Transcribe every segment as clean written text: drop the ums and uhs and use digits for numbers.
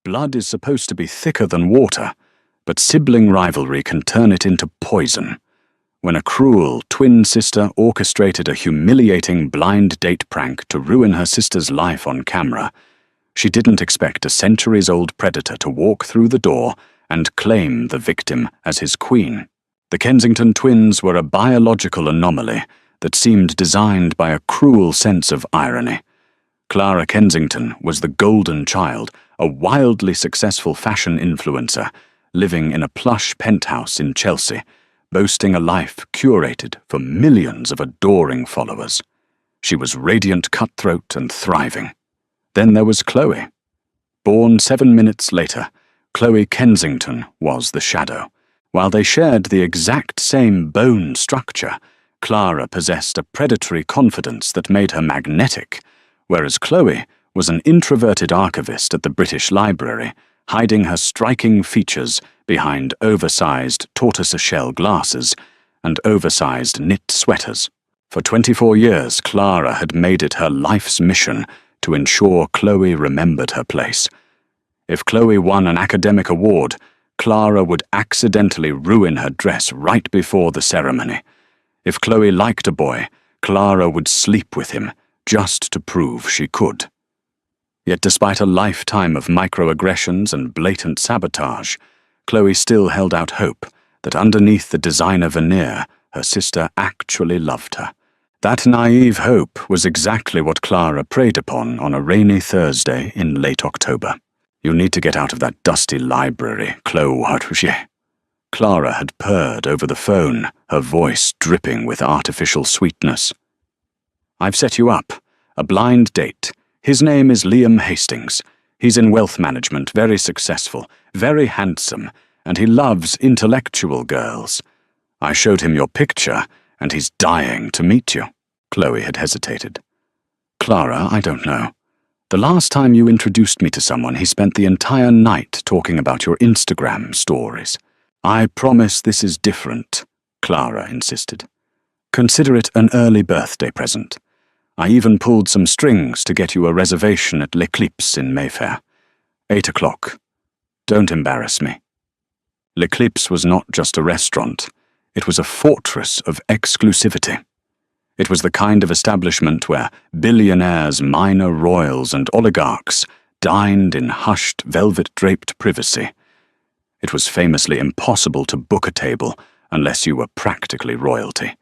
Blood is supposed to be thicker than water, but sibling rivalry can turn it into poison. When a cruel twin sister orchestrated a humiliating blind date prank to ruin her sister's life on camera, she didn't expect a centuries-old predator to walk through the door and claim the victim as his queen. The Kensington twins were a biological anomaly that seemed designed by a cruel sense of irony. Clara Kensington was the golden child, a wildly successful fashion influencer, living in a plush penthouse in Chelsea, boasting a life curated for millions of adoring followers. She was radiant, cutthroat, and thriving. Then there was Chloe. Born 7 minutes later, Chloe Kensington was the shadow. While they shared the exact same bone structure, Clara possessed a predatory confidence that made her magnetic, whereas Chloe was an introverted archivist at the British Library, hiding her striking features behind oversized tortoiseshell glasses and oversized knit sweaters. For 24 years, Clara had made it her life's mission to ensure Chloe remembered her place. If Chloe won an academic award, Clara would accidentally ruin her dress right before the ceremony. If Chloe liked a boy, Clara would sleep with him just to prove she could. Yet despite a lifetime of microaggressions and blatant sabotage, Chloe still held out hope that underneath the designer veneer, her sister actually loved her. That naive hope was exactly what Clara preyed upon on a rainy Thursday in late October. "You need to get out of that dusty library, Chloe." Clara had purred over the phone, her voice dripping with artificial sweetness. "I've set you up. A blind date. His name is Liam Hastings. He's in wealth management, very successful, very handsome, and he loves intellectual girls. I showed him your picture, and he's dying to meet you." Chloe had hesitated. "Clara, I don't know. The last time you introduced me to someone, he spent the entire night talking about your Instagram stories." "I promise this is different," Clara insisted. "Consider it an early birthday present. I even pulled some strings to get you a reservation at L'Eclipse in Mayfair. 8 o'clock. Don't embarrass me." L'Eclipse was not just a restaurant. It was a fortress of exclusivity. It was the kind of establishment where billionaires, minor royals, and oligarchs dined in hushed, velvet-draped privacy. It was famously impossible to book a table unless you were practically royalty.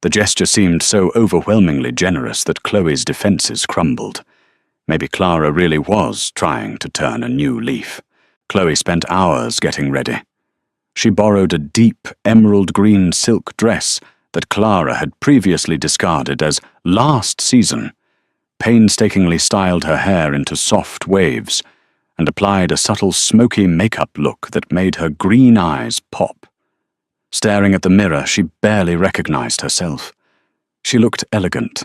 The gesture seemed so overwhelmingly generous that Chloe's defenses crumbled. Maybe Clara really was trying to turn a new leaf. Chloe spent hours getting ready. She borrowed a deep emerald green silk dress that Clara had previously discarded as last season, painstakingly styled her hair into soft waves, and applied a subtle smoky makeup look that made her green eyes pop. Staring at the mirror, she barely recognized herself. She looked elegant.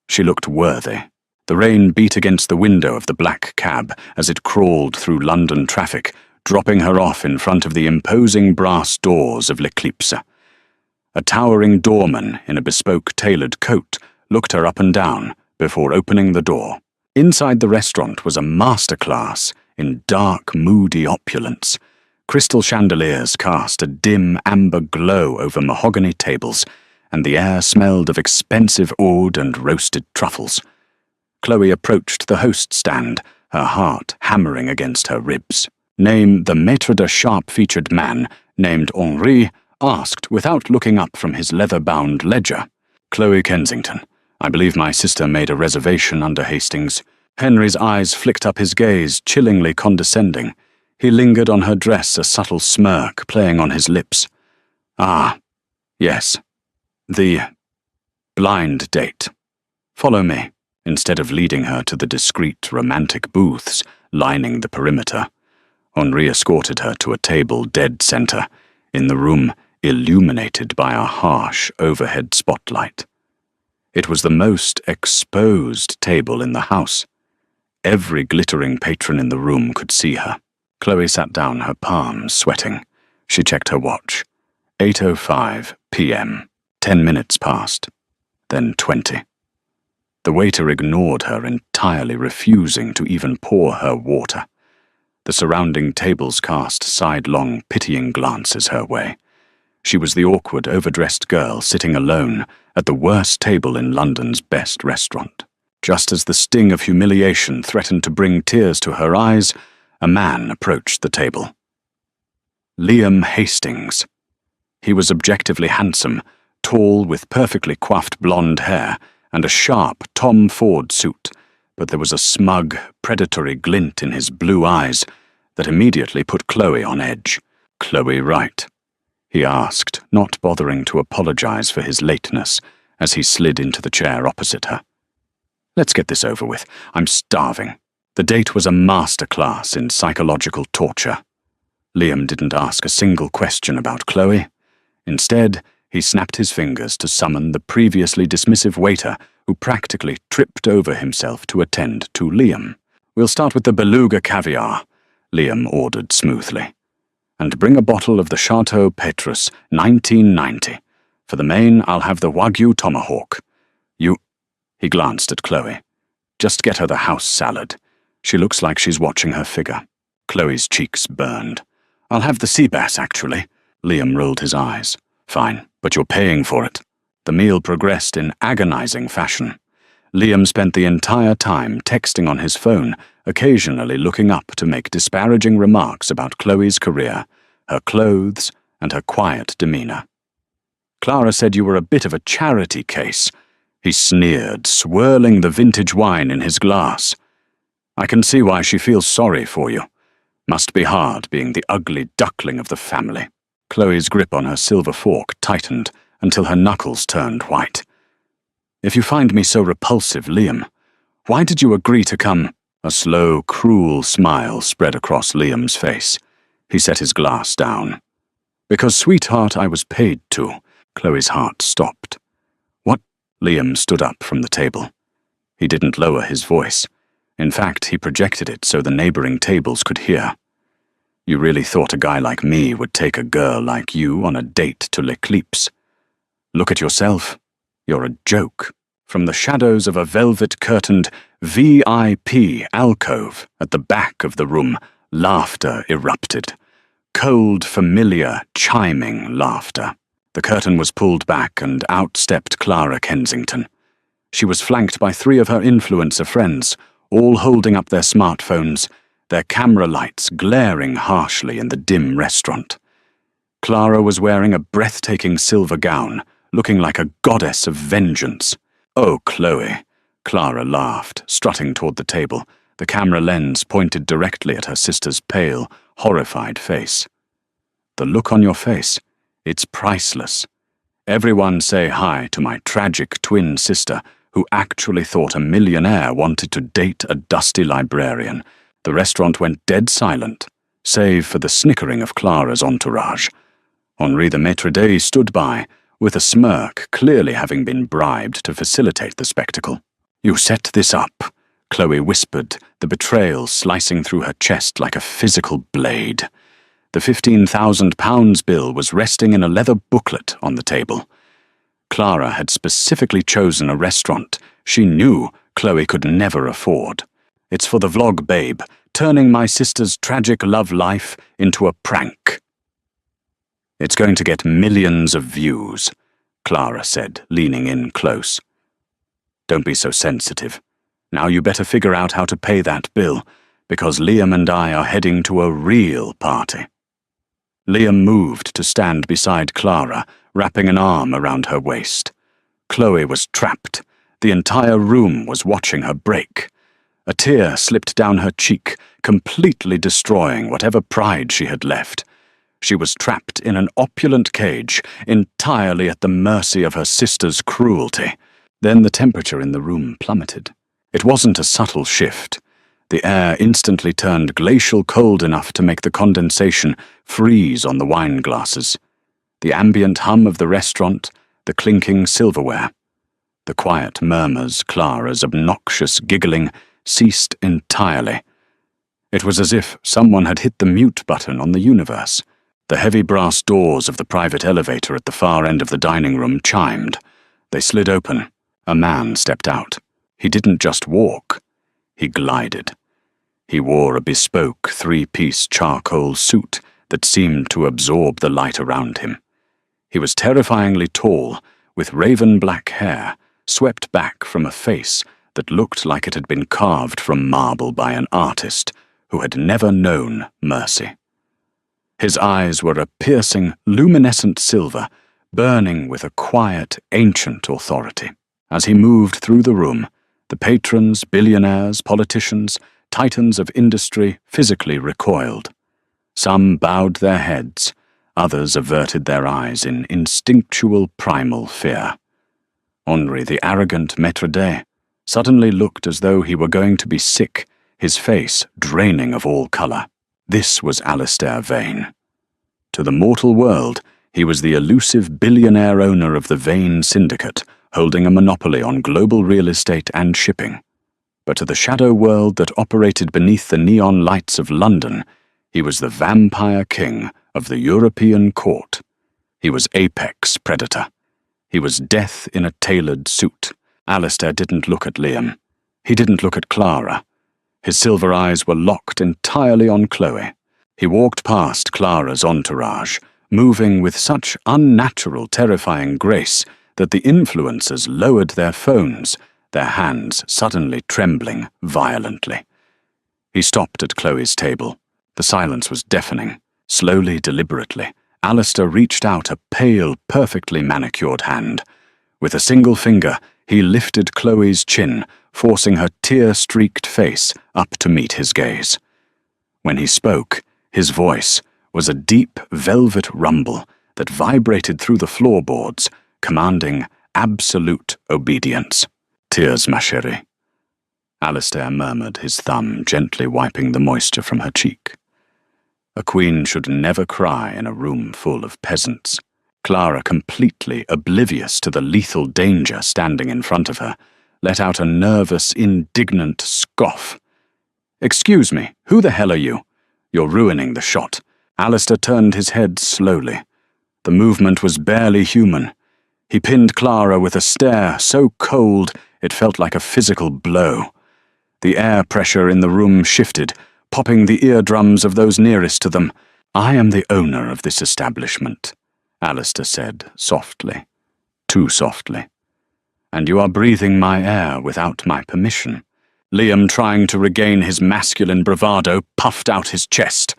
She looked worthy. The rain beat against the window of the black cab as it crawled through London traffic, dropping her off in front of the imposing brass doors of L'Eclipse. A towering doorman in a bespoke tailored coat looked her up and down before opening the door. Inside the restaurant was a masterclass in dark, moody opulence. Crystal chandeliers cast a dim amber glow over mahogany tables, and the air smelled of expensive oud and roasted truffles. Chloe approached the host stand, her heart hammering against her ribs. Name the maître de sharp-featured man, named Henri, asked without looking up from his leather-bound ledger. "Chloe Kensington. I believe my sister made a reservation under Hastings." Henry's eyes flicked up his gaze, chillingly condescending. He lingered on her dress, a subtle smirk playing on his lips. "Ah, yes. The blind date. Follow me," instead of leading her to the discreet, romantic booths lining the perimeter. Henri escorted her to a table dead center, in the room illuminated by a harsh overhead spotlight. It was the most exposed table in the house. Every glittering patron in the room could see her. Chloe sat down, her palms sweating. She checked her watch. 8:05 p.m. 10 minutes passed. Then 20. The waiter ignored her entirely, refusing to even pour her water. The surrounding tables cast sidelong, pitying glances her way. She was the awkward, overdressed girl sitting alone at the worst table in London's best restaurant. Just as the sting of humiliation threatened to bring tears to her eyes, a man approached the table. Liam Hastings. He was objectively handsome, tall with perfectly coiffed blonde hair and a sharp Tom Ford suit, but there was a smug, predatory glint in his blue eyes that immediately put Chloe on edge. "Chloe Wright?" he asked, not bothering to apologize for his lateness as he slid into the chair opposite her. "Let's get this over with. I'm starving." The date was a masterclass in psychological torture. Liam didn't ask a single question about Chloe. Instead, he snapped his fingers to summon the previously dismissive waiter who practically tripped over himself to attend to Liam. "We'll start with the beluga caviar," Liam ordered smoothly. "And bring a bottle of the Chateau Petrus 1990. For the main, I'll have the Wagyu tomahawk. You—" He glanced at Chloe. "Just get her the house salad. She looks like she's watching her figure." Chloe's cheeks burned. "I'll have the sea bass, actually." Liam rolled his eyes. "Fine, but you're paying for it." The meal progressed in agonizing fashion. Liam spent the entire time texting on his phone, occasionally looking up to make disparaging remarks about Chloe's career, her clothes, and her quiet demeanor. "Clara said you were a bit of a charity case," he sneered, swirling the vintage wine in his glass. "I can see why she feels sorry for you. Must be hard being the ugly duckling of the family." Chloe's grip on her silver fork tightened until her knuckles turned white. "If you find me so repulsive, Liam, why did you agree to come?" A slow, cruel smile spread across Liam's face. He set his glass down. "Because, sweetheart, I was paid to." Chloe's heart stopped. "What?" Liam stood up from the table. He didn't lower his voice. In fact, he projected it so the neighboring tables could hear. "You really thought a guy like me would take a girl like you on a date to L'Eclipse? Look at yourself. You're a joke." From the shadows of a velvet-curtained VIP alcove at the back of the room, laughter erupted. Cold, familiar, chiming laughter. The curtain was pulled back and out stepped Clara Kensington. She was flanked by 3 of her influencer friends, all holding up their smartphones, their camera lights glaring harshly in the dim restaurant. Clara was wearing a breathtaking silver gown, looking like a goddess of vengeance. "Oh, Chloe," Clara laughed, strutting toward the table, the camera lens pointed directly at her sister's pale, horrified face. "The look on your face, it's priceless. Everyone say hi to my tragic twin sister who actually thought a millionaire wanted to date a dusty librarian." The restaurant went dead silent, save for the snickering of Clara's entourage. Henri the maitre d' stood by, with a smirk, clearly having been bribed to facilitate the spectacle. "You set this up," Chloe whispered, the betrayal slicing through her chest like a physical blade. The £15,000 bill was resting in a leather booklet on the table. Clara had specifically chosen a restaurant she knew Chloe could never afford. "It's for the vlog, babe, turning my sister's tragic love life into a prank." "It's going to get millions of views," Clara said, leaning in close. "Don't be so sensitive. Now you better figure out how to pay that bill, because Liam and I are heading to a real party." Liam moved to stand beside Clara, wrapping an arm around her waist. Chloe was trapped. The entire room was watching her break. A tear slipped down her cheek, completely destroying whatever pride she had left. She was trapped in an opulent cage, entirely at the mercy of her sister's cruelty. Then the temperature in the room plummeted. It wasn't a subtle shift. The air instantly turned glacial cold enough to make the condensation freeze on the wine glasses. The ambient hum of the restaurant, the clinking silverware. The quiet murmurs, Clara's obnoxious giggling, ceased entirely. It was as if someone had hit the mute button on the universe. The heavy brass doors of the private elevator at the far end of the dining room chimed. They slid open. A man stepped out. He didn't just walk. He glided. He wore a bespoke three-piece charcoal suit that seemed to absorb the light around him. He was terrifyingly tall, with raven-black hair swept back from a face that looked like it had been carved from marble by an artist who had never known mercy. His eyes were a piercing, luminescent silver, burning with a quiet, ancient authority. As he moved through the room, the patrons, billionaires, politicians, titans of industry physically recoiled. Some bowed their heads, others averted their eyes in instinctual primal fear. Henri, the arrogant maître d', suddenly looked as though he were going to be sick, his face draining of all colour. This was Alistair Vane. To the mortal world, he was the elusive billionaire owner of the Vane Syndicate, holding a monopoly on global real estate and shipping. But to the shadow world that operated beneath the neon lights of London, he was the vampire king of the European court. He was apex predator. He was death in a tailored suit. Alistair didn't look at Liam. He didn't look at Clara. His silver eyes were locked entirely on Chloe. He walked past Clara's entourage, moving with such unnatural, terrifying grace that the influencers lowered their phones, their hands suddenly trembling violently. He stopped at Chloe's table. The silence was deafening. Slowly, deliberately, Alistair reached out a pale, perfectly manicured hand. With a single finger, he lifted Chloe's chin, forcing her tear-streaked face up to meet his gaze. When he spoke, his voice was a deep, velvet rumble that vibrated through the floorboards, commanding absolute obedience. "Tears, ma chérie." Alistair murmured, his thumb gently wiping the moisture from her cheek. A queen should never cry in a room full of peasants. Clara, completely oblivious to the lethal danger standing in front of her, let out a nervous, indignant scoff. "Excuse me, who the hell are you? You're ruining the shot." Alistair turned his head slowly. The movement was barely human. He pinned Clara with a stare so cold it felt like a physical blow. The air pressure in the room shifted, popping the eardrums of those nearest to them. "I am the owner of this establishment," Alistair said softly, too softly. "And you are breathing my air without my permission." Liam, trying to regain his masculine bravado, puffed out his chest.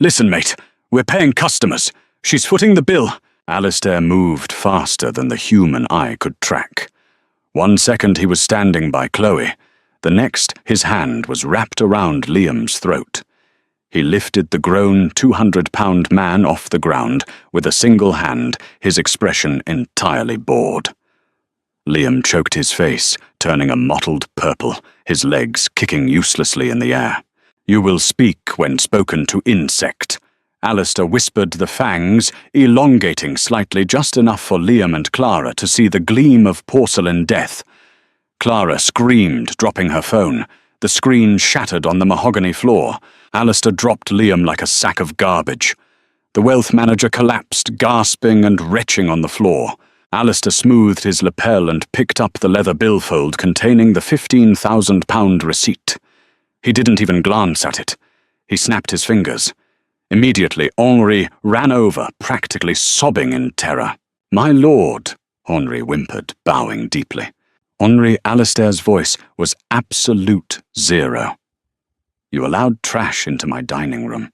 "Listen, mate, we're paying customers. She's footing the bill." Alistair moved faster than the human eye could track. 1 second he was standing by Chloe. The next, his hand was wrapped around Liam's throat. He lifted the grown 200-pound man off the ground with a single hand, his expression entirely bored. Liam choked his face, turning a mottled purple, his legs kicking uselessly in the air. "You will speak when spoken to, insect." Alistair whispered the fangs, elongating slightly just enough for Liam and Clara to see the gleam of porcelain death. Clara screamed, dropping her phone. The screen shattered on the mahogany floor. Alistair dropped Liam like a sack of garbage. The wealth manager collapsed, gasping and retching on the floor. Alistair smoothed his lapel and picked up the leather billfold containing the £15,000 receipt. He didn't even glance at it. He snapped his fingers. Immediately, Henri ran over, practically sobbing in terror. "My lord," Henri whimpered, bowing deeply. Henri Alistair's voice was absolute zero. "You allowed trash into my dining room.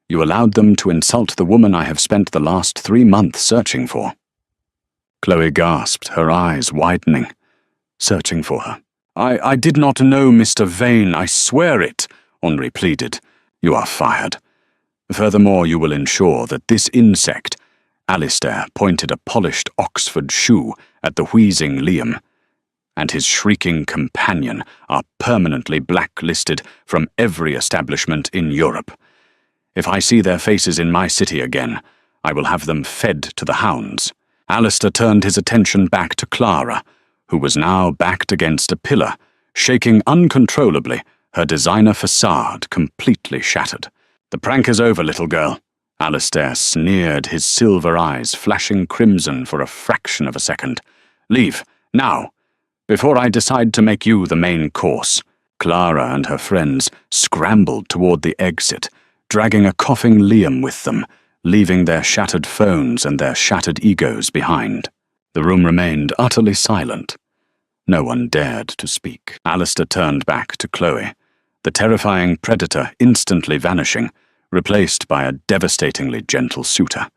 You allowed them to insult the woman I have spent the last 3 months searching for." Chloe gasped, her eyes widening. "Searching for her." I did not know, Mr. Vane, I swear it," Henri pleaded. "You are fired. Furthermore, you will ensure that this insect," Alistair pointed a polished Oxford shoe at the wheezing Liam, "and his shrieking companion are permanently blacklisted from every establishment in Europe. If I see their faces in my city again, I will have them fed to the hounds." Alistair turned his attention back to Clara, who was now backed against a pillar, shaking uncontrollably, her designer facade completely shattered. "The prank is over, little girl," Alistair sneered, his silver eyes flashing crimson for a fraction of a second. "Leave, now, before I decide to make you the main course." Clara and her friends scrambled toward the exit, dragging a coughing Liam with them, leaving their shattered phones and their shattered egos behind. The room remained utterly silent. No one dared to speak. Alistair turned back to Chloe, the terrifying predator instantly vanishing, replaced by a devastatingly gentle suitor.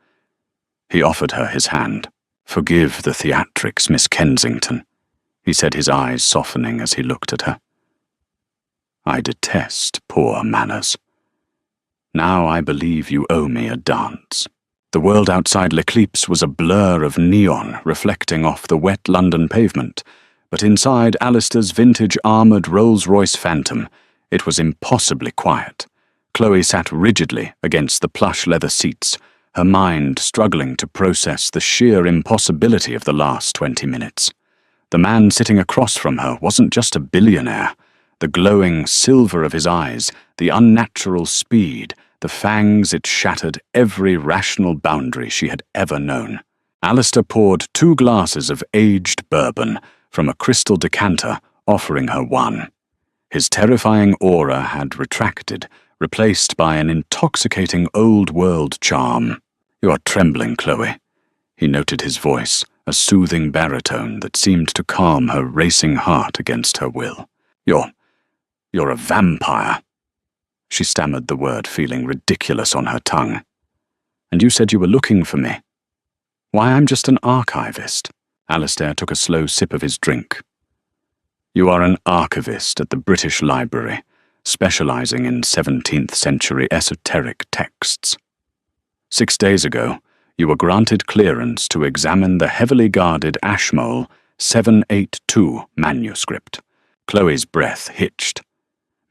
He offered her his hand. "Forgive the theatrics, Miss Kensington," he said, his eyes softening as he looked at her. "I detest poor manners. Now I believe you owe me a dance." The world outside L'Eclipse was a blur of neon reflecting off the wet London pavement, but inside Alistair's vintage armoured Rolls-Royce Phantom, it was impossibly quiet. Chloe sat rigidly against the plush leather seats, her mind struggling to process the sheer impossibility of the last 20 minutes. The man sitting across from her wasn't just a billionaire. The glowing silver of his eyes, the unnatural speed, the fangs it shattered every rational boundary she had ever known. Alistair poured 2 glasses of aged bourbon from a crystal decanter, offering her one. His terrifying aura had retracted, replaced by an intoxicating old-world charm. "You are trembling, Chloe," he noted his voice, a soothing baritone that seemed to calm her racing heart against her will. You're a vampire." She stammered the word, feeling ridiculous on her tongue. "And you said you were looking for me." "Why, I'm just an archivist." Alistair took a slow sip of his drink. "You are an archivist at the British Library, specializing in 17th century esoteric texts. 6 days ago, you were granted clearance to examine the heavily guarded Ashmole 782 manuscript." Chloe's breath hitched.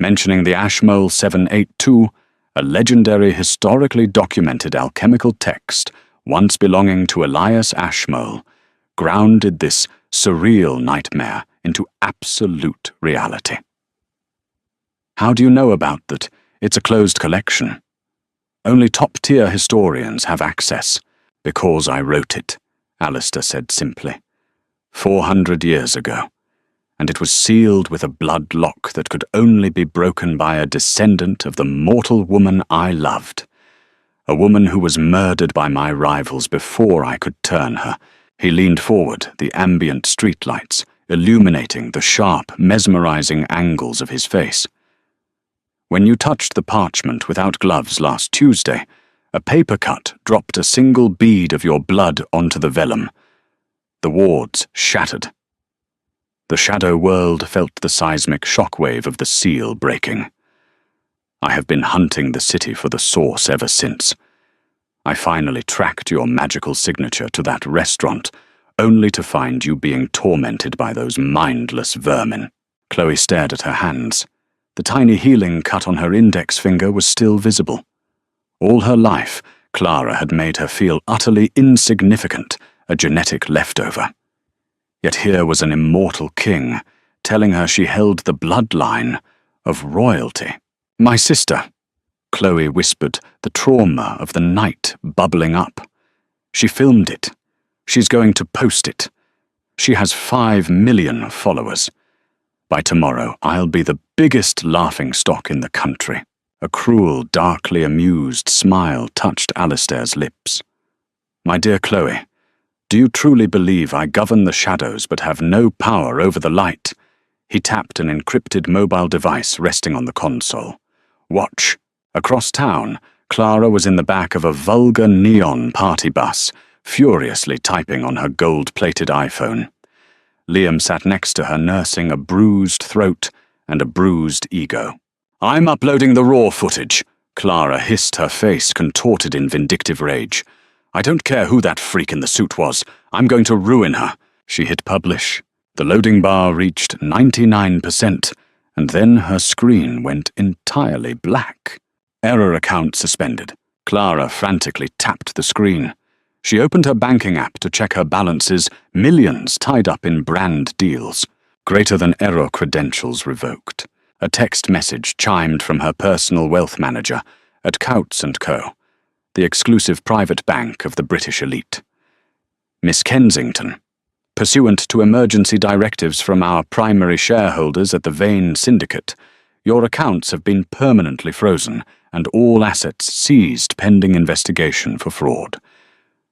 Mentioning the Ashmole 782, a legendary historically documented alchemical text once belonging to Elias Ashmole, grounded this surreal nightmare into absolute reality. "How do you know about that? It's a closed collection." "Only top-tier historians have access." "Because I wrote it," Alistair said simply. 400 years ago. And it was sealed with a blood lock that could only be broken by a descendant of the mortal woman I loved. A woman who was murdered by my rivals before I could turn her. He leaned forward, the ambient streetlights illuminating the sharp, mesmerizing angles of his face. "When you touched the parchment without gloves last Tuesday, a paper cut dropped a single bead of your blood onto the vellum. The wards shattered. The shadow world felt the seismic shockwave of the seal breaking. I have been hunting the city for the source ever since. I finally tracked your magical signature to that restaurant, only to find you being tormented by those mindless vermin." Chloe stared at her hands. The tiny healing cut on her index finger was still visible. All her life, Clara had made her feel utterly insignificant, a genetic leftover. Yet here was an immortal king, telling her she held the bloodline of royalty. "My sister," Chloe whispered, the trauma of the night bubbling up. "She filmed it. She's going to post it. She has 5 million followers. By tomorrow, I'll be the biggest laughingstock in the country." A cruel, darkly amused smile touched Alistair's lips. "My dear Chloe, do you truly believe I govern the shadows but have no power over the light?" He tapped an encrypted mobile device resting on the console. "Watch." Across town, Clara was in the back of a vulgar neon party bus, furiously typing on her gold-plated iPhone. Liam sat next to her, nursing a bruised throat and a bruised ego. "I'm uploading the raw footage," Clara hissed, her face contorted in vindictive rage. "I don't care who that freak in the suit was. I'm going to ruin her." She hit publish. The loading bar reached 99%, and then her screen went entirely black. "Error account suspended." Clara frantically tapped the screen. She opened her banking app to check her balances, millions tied up in brand deals. Greater than error credentials revoked. A text message chimed from her personal wealth manager at Coutts & Co., the exclusive private bank of the British elite. "Miss Kensington, Pursuant to emergency directives from our primary shareholders at the Vane Syndicate, your accounts have been permanently frozen and all assets seized pending investigation for fraud.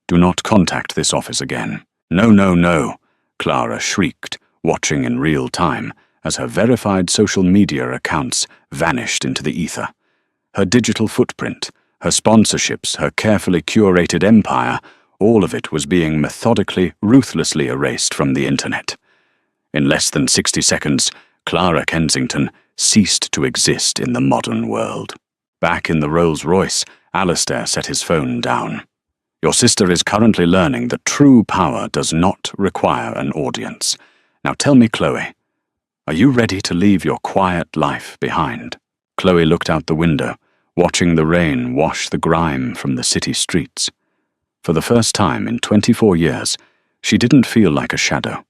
Do not contact this office again. No, no, no, Clara shrieked, watching in real time as her verified social media accounts vanished into the ether. Her digital footprint, her sponsorships, her carefully curated empire, all of it was being methodically, ruthlessly erased from the internet. In less than 60 seconds, Clara Kensington ceased to exist in the modern world. Back in the Rolls-Royce, Alistair set his phone down. Your sister is currently learning that true power does not require an audience. Now tell me, Chloe, are you ready to leave your quiet life behind? Chloe looked out the window, watching the rain wash the grime from the city streets. For the first time in 24 years, she didn't feel like a shadow.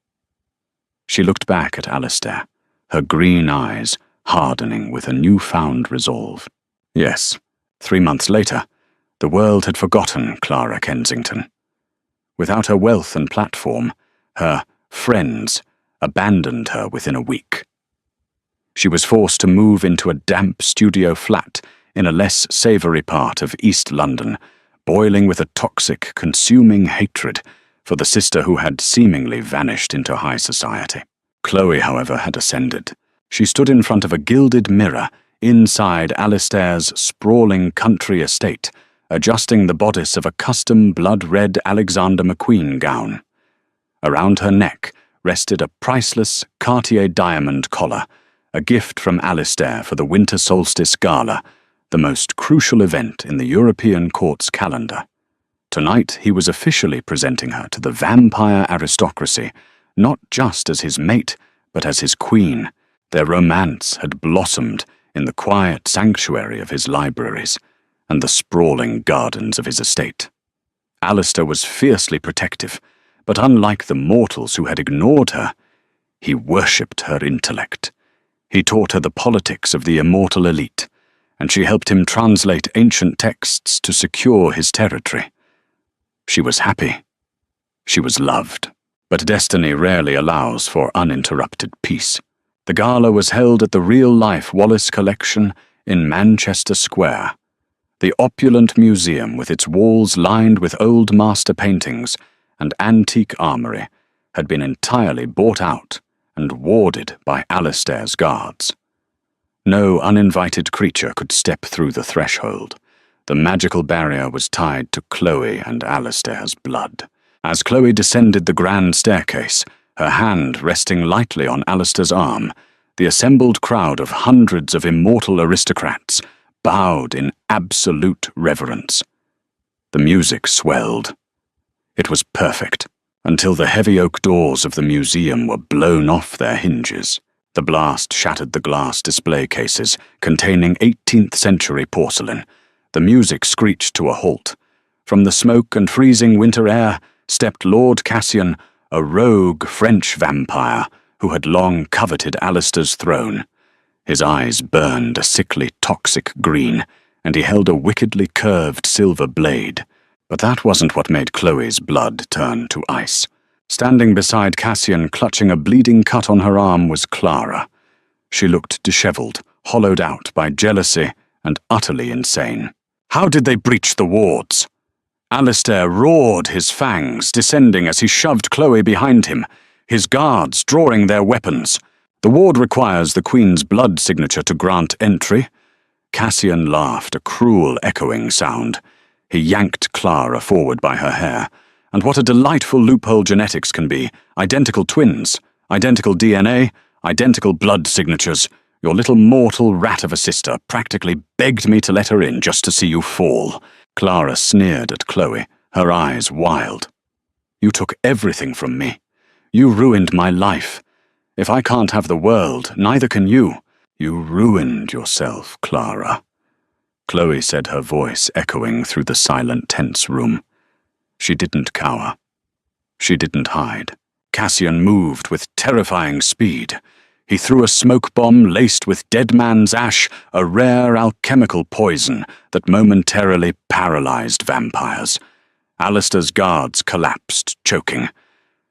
She looked back at Alistair, her green eyes hardening with a newfound resolve. Yes, 3 months later, the world had forgotten Clara Kensington. Without her wealth and platform, her friends abandoned her within a week. She was forced to move into a damp studio flat in a less savoury part of East London, boiling with a toxic, consuming hatred for the sister who had seemingly vanished into high society. Chloe, however, had ascended. She stood in front of a gilded mirror inside Alistair's sprawling country estate, adjusting the bodice of a custom blood-red Alexander McQueen gown. Around her neck rested a priceless Cartier diamond collar, a gift from Alistair for the Winter Solstice Gala, the most crucial event in the European court's calendar. Tonight he was officially presenting her to the vampire aristocracy, not just as his mate, but as his queen. Their romance had blossomed in the quiet sanctuary of his libraries and the sprawling gardens of his estate. Alistair was fiercely protective, but unlike the mortals who had ignored her, he worshipped her intellect. He taught her the politics of the immortal elite, and she helped him translate ancient texts to secure his territory. She was happy. She was loved. But destiny rarely allows for uninterrupted peace. The gala was held at the real-life Wallace Collection in Manchester Square. The opulent museum, with its walls lined with old master paintings and antique armory, had been entirely bought out and warded by Alistair's guards. No uninvited creature could step through the threshold. The magical barrier was tied to Chloe and Alistair's blood. As Chloe descended the grand staircase, her hand resting lightly on Alistair's arm, the assembled crowd of hundreds of immortal aristocrats bowed in absolute reverence. The music swelled. It was perfect, until the heavy oak doors of the museum were blown off their hinges. The blast shattered the glass display cases containing 18th century porcelain. The music screeched to a halt. From the smoke and freezing winter air stepped Lord Cassian, a rogue French vampire who had long coveted Alistair's throne. His eyes burned a sickly, toxic green, and he held a wickedly curved silver blade. But that wasn't what made Chloe's blood turn to ice. Standing beside Cassian, clutching a bleeding cut on her arm, was Clara. She looked disheveled, hollowed out by jealousy, and utterly insane. How did they breach the wards? Alistair roared his fangs, descending as he shoved Chloe behind him, his guards drawing their weapons. The ward requires the Queen's blood signature to grant entry. Cassian laughed, a cruel, echoing sound. He yanked Clara forward by her hair. And what a delightful loophole genetics can be. Identical twins, identical DNA, identical blood signatures. Your little mortal rat of a sister practically begged me to let her in just to see you fall. Clara sneered at Chloe, her eyes wild. You took everything from me. You ruined my life. If I can't have the world, neither can you. You ruined yourself, Clara. Chloe said, her voice echoing through the silent, tense room. She didn't cower. She didn't hide. Cassian moved with terrifying speed. He threw a smoke bomb laced with dead man's ash, a rare alchemical poison that momentarily paralyzed vampires. Alistair's guards collapsed, choking.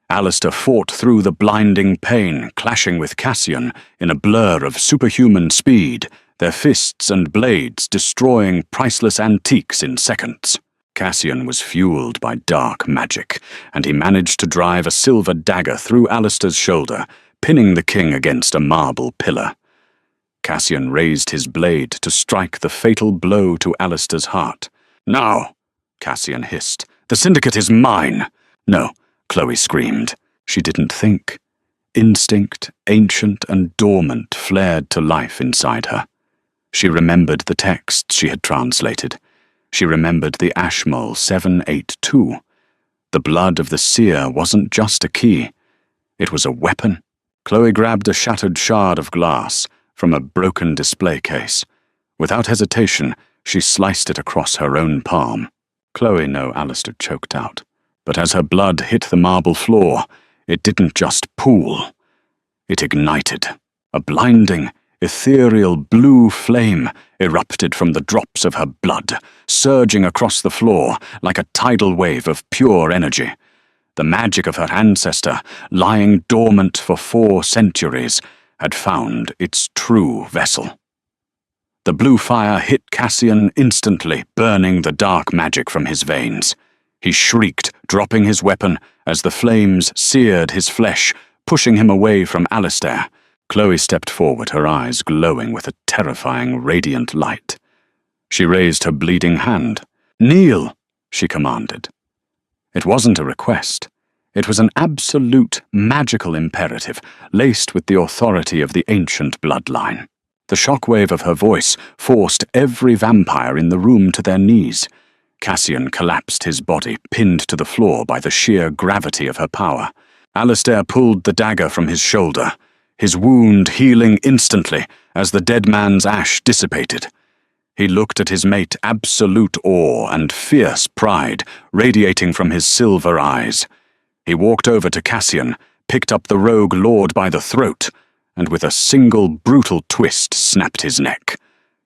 Alistair fought through the blinding pain, clashing with Cassian in a blur of superhuman speed, their fists and blades destroying priceless antiques in seconds. Cassian was fueled by dark magic, and he managed to drive a silver dagger through Alistair's shoulder, pinning the king against a marble pillar. Cassian raised his blade to strike the fatal blow to Alistair's heart. "Now," Cassian hissed, "the syndicate is mine." "No," Chloe screamed. She didn't think. Instinct, ancient and dormant, flared to life inside her. She remembered the texts she had translated. She remembered the Ashmole 782. The blood of the seer wasn't just a key. It was a weapon. Chloe grabbed a shattered shard of glass from a broken display case. Without hesitation, she sliced it across her own palm. Chloe knew Alistair choked out. But as her blood hit the marble floor, it didn't just pool. It ignited. A blinding, ethereal blue flame erupted from the drops of her blood, surging across the floor like a tidal wave of pure energy. The magic of her ancestor, lying dormant for 4 centuries, had found its true vessel. The blue fire hit Cassian instantly, burning the dark magic from his veins. He shrieked, dropping his weapon, as the flames seared his flesh, pushing him away from Alistair. Chloe stepped forward, her eyes glowing with a terrifying, radiant light. She raised her bleeding hand. "Kneel," she commanded. It wasn't a request. It was an absolute, magical imperative, laced with the authority of the ancient bloodline. The shockwave of her voice forced every vampire in the room to their knees. Cassian collapsed, his body pinned to the floor by the sheer gravity of her power. Alistair pulled the dagger from his shoulder, his wound healing instantly as the dead man's ash dissipated. He looked at his mate, absolute awe and fierce pride radiating from his silver eyes. He walked over to Cassian, picked up the rogue lord by the throat, and with a single brutal twist snapped his neck.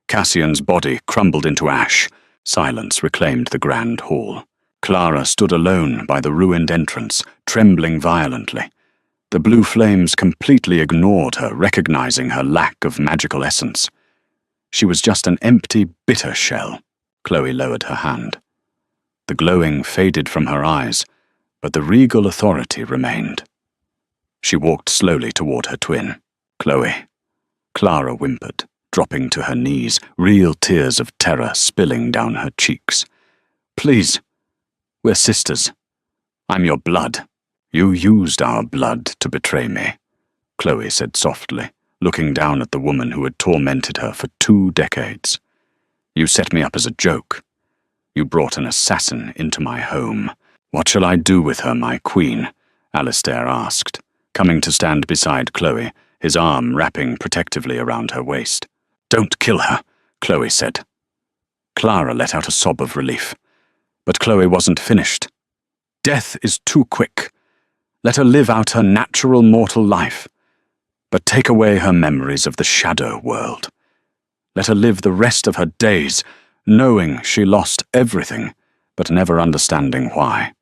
Cassian's body crumbled into ash. Silence reclaimed the grand hall. Clara stood alone by the ruined entrance, trembling violently. The blue flames completely ignored her, recognizing her lack of magical essence. She was just an empty, bitter shell. Chloe lowered her hand. The glowing faded from her eyes, but the regal authority remained. She walked slowly toward her twin. "Chloe." Clara whimpered, dropping to her knees, real tears of terror spilling down her cheeks. "Please, we're sisters. I'm your blood. You used our blood to betray me," Chloe said softly, looking down at the woman who had tormented her for 2 decades. "You set me up as a joke. You brought an assassin into my home. What shall I do with her, my queen?" Alistair asked, coming to stand beside Chloe, his arm wrapping protectively around her waist. "Don't kill her," Chloe said. Clara let out a sob of relief. But Chloe wasn't finished. "Death is too quick. Let her live out her natural mortal life. But take away her memories of the shadow world. Let her live the rest of her days, knowing she lost everything, but never understanding why.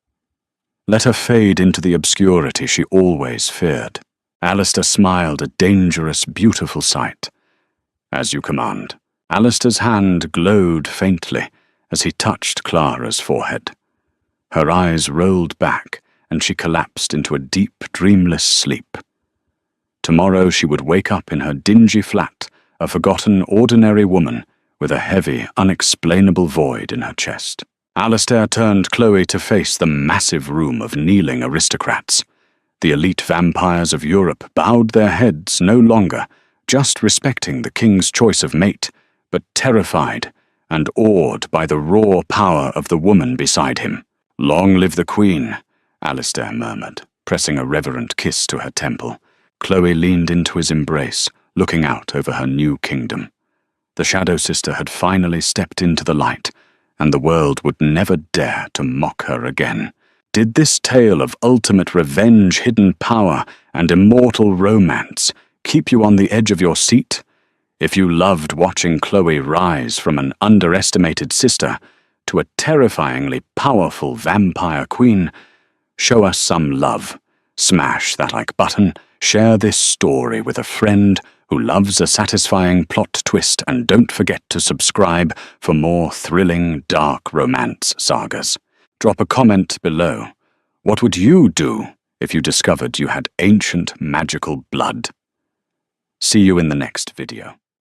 Let her fade into the obscurity she always feared." Alistair smiled, a dangerous, beautiful sight. "As you command." Alistair's hand glowed faintly as he touched Clara's forehead. Her eyes rolled back, and she collapsed into a deep, dreamless sleep. Tomorrow she would wake up in her dingy flat, a forgotten, ordinary woman with a heavy, unexplainable void in her chest. Alistair turned Chloe to face the massive room of kneeling aristocrats. The elite vampires of Europe bowed their heads no longer, just respecting the king's choice of mate, but terrified and awed by the raw power of the woman beside him. "Long live the queen," Alistair murmured, pressing a reverent kiss to her temple. Chloe leaned into his embrace, looking out over her new kingdom. The Shadow Sister had finally stepped into the light, and the world would never dare to mock her again. Did this tale of ultimate revenge, hidden power, and immortal romance keep you on the edge of your seat? If you loved watching Chloe rise from an underestimated sister to a terrifyingly powerful vampire queen, show us some love, Smash that like button, share this story with a friend who loves a satisfying plot twist, and don't forget to subscribe for more thrilling, dark romance sagas. Drop a comment below. What would you do if you discovered you had ancient magical blood? See you in the next video.